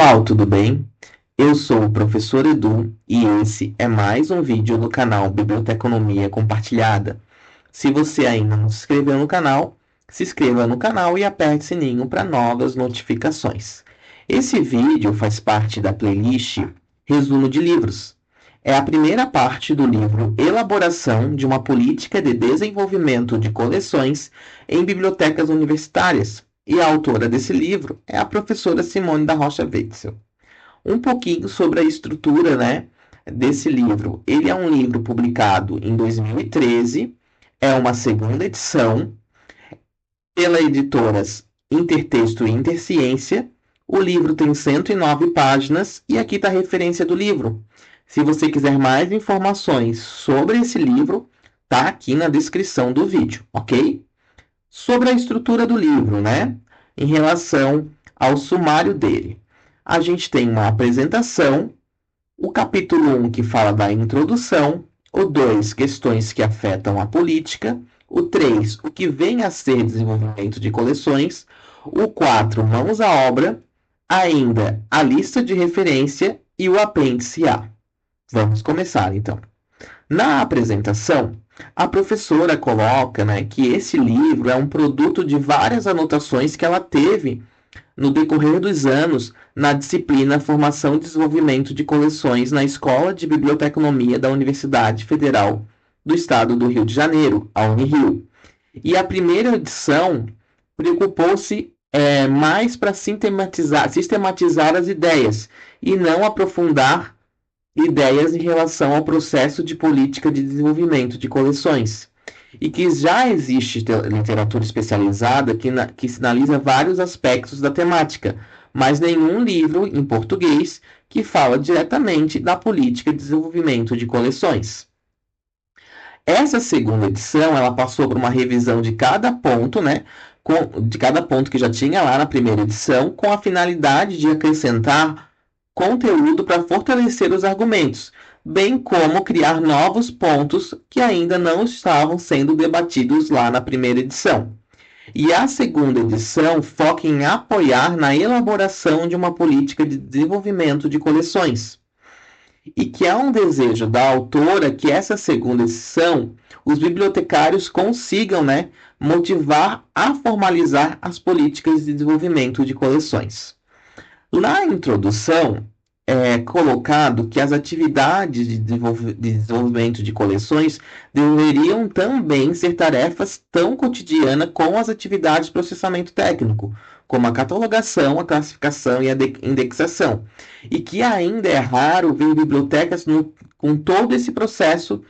pessoal, tudo bem? Eu sou o professor Edu e esse é mais um vídeo do canal Biblioteconomia Compartilhada. Se você ainda não se inscreveu no canal, se inscreva no canal e aperte o sininho para novas notificações. Esse vídeo faz parte da playlist Resumo de Livros. É a primeira parte do livro Elaboração de uma Política de Desenvolvimento de Coleções em Bibliotecas Universitárias. E a autora desse livro é a professora Simone da Rocha Wetzel. Um pouquinho sobre a estrutura, né, desse livro. Ele é um livro publicado em 2013, é uma segunda edição, pela editoras Intertexto e Interciência. O livro tem 109 páginas e aqui está a referência do livro. Se você quiser mais informações sobre esse livro, tá aqui na descrição do vídeo, ok? Sobre a estrutura do livro, né? Em relação ao sumário dele. A gente tem uma apresentação, o capítulo 1 que fala da introdução, o 2, questões que afetam a política, o 3, o que vem a ser desenvolvimento de coleções, o 4, mãos à obra, ainda a lista de referência e o apêndice A. Vamos começar então. Na apresentação, a professora coloca, né, que esse livro é um produto de várias anotações que ela teve no decorrer dos anos na disciplina Formação e Desenvolvimento de Coleções na Escola de Biblioteconomia da Universidade Federal do Estado do Rio de Janeiro, a Unirio. E a primeira edição preocupou-se mais para sistematizar as ideias e não aprofundar ideias em relação ao processo de política de desenvolvimento de coleções. E que já existe literatura especializada que sinaliza vários aspectos da temática, mas nenhum livro em português que fala diretamente da política de desenvolvimento de coleções. Essa segunda edição, ela passou por uma revisão de cada ponto, né, de cada ponto que já tinha lá na primeira edição, com a finalidade de acrescentar conteúdo para fortalecer os argumentos, bem como criar novos pontos que ainda não estavam sendo debatidos lá na primeira edição. E a segunda edição foca em apoiar na elaboração de uma política de desenvolvimento de coleções. E que é um desejo da autora que essa segunda edição os bibliotecários consigam, né, motivar a formalizar as políticas de desenvolvimento de coleções. Na introdução, é colocado que as atividades de desenvolvimento de coleções deveriam também ser tarefas tão cotidianas como as atividades de processamento técnico, como a catalogação, a classificação e a indexação, e que ainda é raro ver bibliotecas com todo esse processo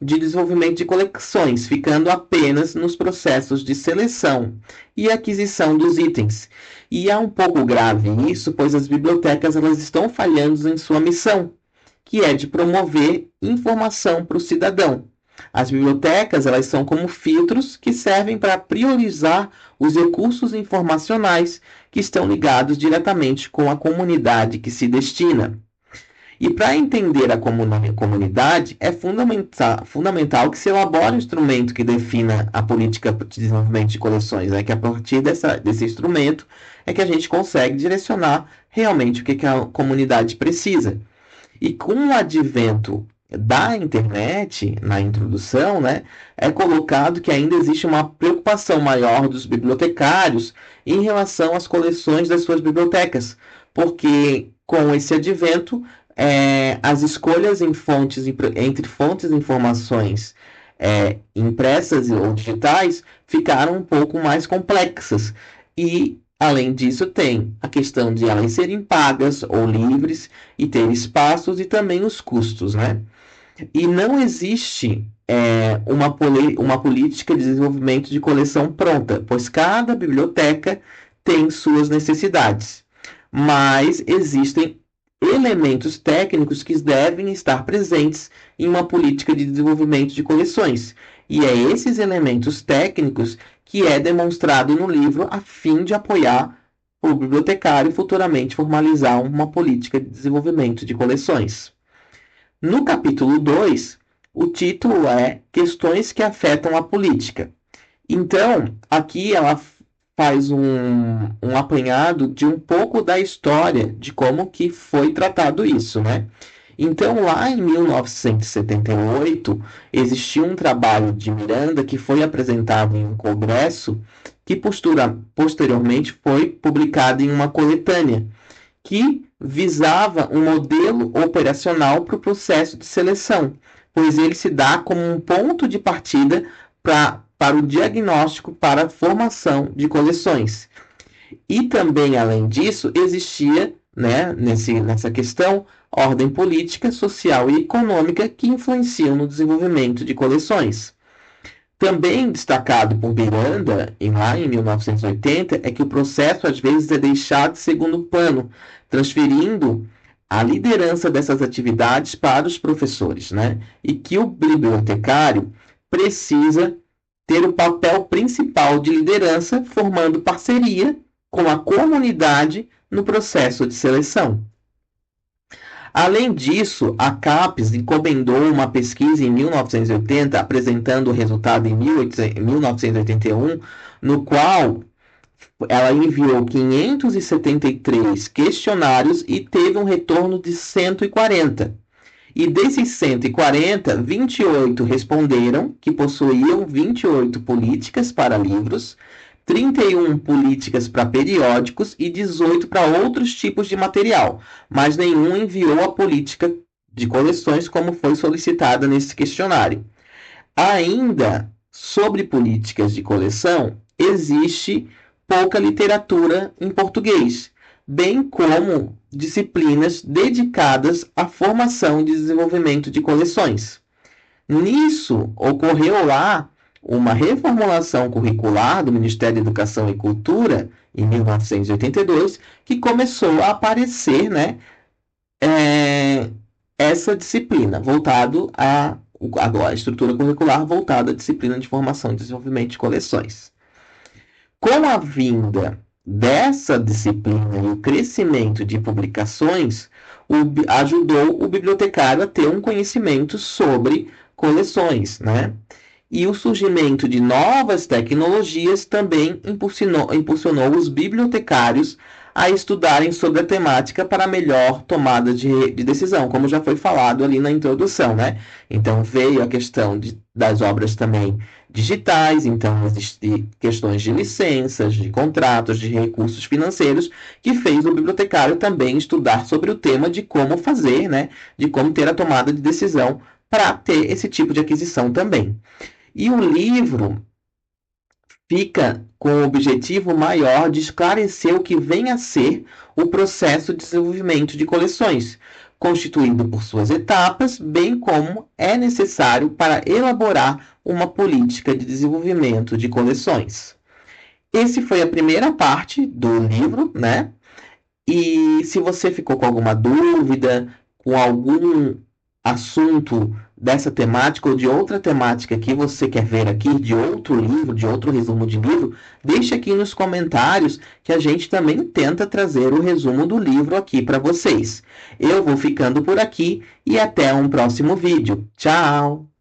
de desenvolvimento de coleções, ficando apenas nos processos de seleção e aquisição dos itens. E é um pouco grave isso, pois as bibliotecas elas estão falhando em sua missão, que é de promover informação para o cidadão. As bibliotecas elas são como filtros que servem para priorizar os recursos informacionais que estão ligados diretamente com a comunidade que se destina. E para entender a comunidade, é fundamental que se elabore um instrumento que defina a política de desenvolvimento de coleções, né? Que a partir desse instrumento é que a gente consegue direcionar realmente o que a comunidade precisa. E com o advento da internet, na introdução, né, é colocado que ainda existe uma preocupação maior dos bibliotecários em relação às coleções das suas bibliotecas, porque com esse advento as escolhas entre fontes de informações impressas ou digitais ficaram um pouco mais complexas. E, além disso, tem a questão de elas serem pagas ou livres e ter espaços e também os custos, né? E não existe uma política de desenvolvimento de coleção pronta, pois cada biblioteca tem suas necessidades. Mas existem elementos técnicos que devem estar presentes em uma política de desenvolvimento de coleções. E é esses elementos técnicos que é demonstrado no livro a fim de apoiar o bibliotecário futuramente formalizar uma política de desenvolvimento de coleções. No capítulo 2, o título é Questões que afetam a política. Então, aqui ela faz um apanhado de um pouco da história de como que foi tratado isso, né? Então, lá em 1978, existiu um trabalho de Miranda que foi apresentado em um congresso que posteriormente foi publicado em uma coletânea que visava um modelo operacional para o processo de seleção, pois ele se dá como um ponto de partida para o diagnóstico para a formação de coleções. E também, além disso, existia, né, nessa questão, ordem política, social e econômica que influenciam no desenvolvimento de coleções. Também destacado por Miranda, lá em 1980, é que o processo às vezes é deixado de segundo plano, transferindo a liderança dessas atividades para os professores, né? E que o bibliotecário precisa ter o papel principal de liderança, formando parceria com a comunidade no processo de seleção. Além disso, a CAPES encomendou uma pesquisa em 1980, apresentando o resultado em 1981, no qual ela enviou 573 questionários e teve um retorno de 140. E desses 140, 28 responderam que possuíam 28 políticas para livros, 31 políticas para periódicos e 18 para outros tipos de material, mas nenhum enviou a política de coleções como foi solicitada nesse questionário. Ainda sobre políticas de coleção, existe pouca literatura em português, bem como disciplinas dedicadas à formação e desenvolvimento de coleções. Nisso, ocorreu lá uma reformulação curricular do Ministério da Educação e Cultura, em 1982, que começou a aparecer, né, essa disciplina, voltado agora, a estrutura curricular voltada à disciplina de formação e desenvolvimento de coleções. Com a vinda dessa disciplina e o crescimento de publicações, ajudou o bibliotecário a ter um conhecimento sobre coleções, né? E o surgimento de novas tecnologias também impulsionou os bibliotecários a estudarem sobre a temática para melhor tomada de decisão, como já foi falado ali na introdução, né? Então veio a questão das obras também digitais, então existem questões de licenças, de contratos, de recursos financeiros, que fez o bibliotecário também estudar sobre o tema de como fazer, né? De como ter a tomada de decisão para ter esse tipo de aquisição também. E o livro fica com o objetivo maior de esclarecer o que vem a ser o processo de desenvolvimento de coleções, constituído por suas etapas, bem como é necessário para elaborar uma política de desenvolvimento de coleções. Esse foi a primeira parte do livro, né? E se você ficou com alguma dúvida, com algum assunto dessa temática ou de outra temática que você quer ver aqui, de outro livro, de outro resumo de livro, deixe aqui nos comentários que a gente também tenta trazer o resumo do livro aqui para vocês. Eu vou ficando por aqui e até um próximo vídeo. Tchau!